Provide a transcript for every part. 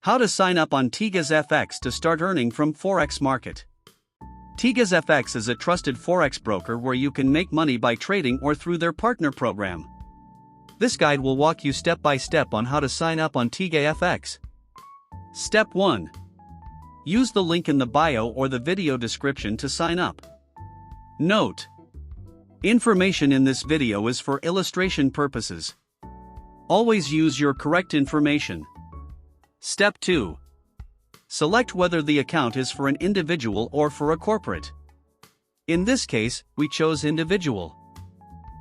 How to sign up on TegasFX to start earning from Forex market. TegasFX is a trusted Forex broker where you can make money by trading or through their partner program. This guide will walk you step by step on how to sign up on TegasFX. Step 1. Use the link in the bio or the video description to sign up. Note: information in this video is for illustration purposes. Always use your correct information. Step 2. Select whether the account is for an individual or for a corporate. In this case, we chose individual.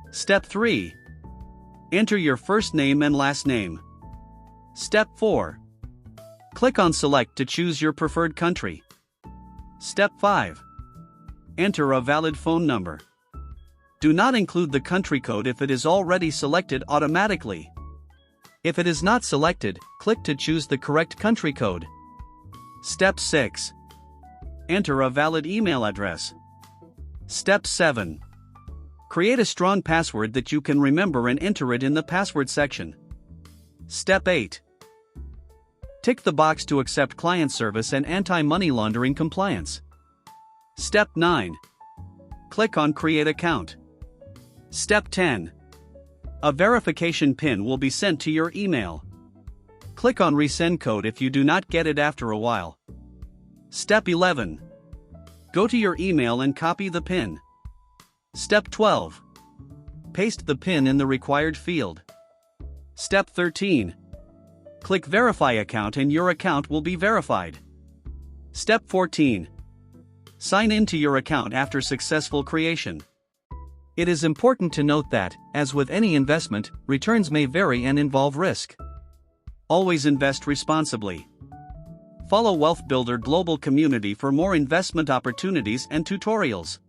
Step 3. Enter your first name and last name. Step 4. Click on Select to choose your preferred country. Step 5. Enter a valid phone number. Do not include the country code if it is already selected automatically. If it is not selected, click to choose the correct country code. Step 6. Enter a valid email address. Step 7. Create a strong password that you can remember and enter it in the password section. Step 8. Tick the box to accept client service and anti-money laundering compliance. Step 9. Click on Create Account. Step 10. A verification PIN will be sent to your email. Click on Resend Code if you do not get it after a while. Step 11. Go to your email and copy the PIN. Step 12. Paste the PIN in the required field. Step 13. Click Verify Account and your account will be verified. Step 14. Sign in to your account after successful creation. It is important to note that, as with any investment, returns may vary and involve risk. Always invest responsibly. Follow Wealth Builder Global Community for more investment opportunities and tutorials.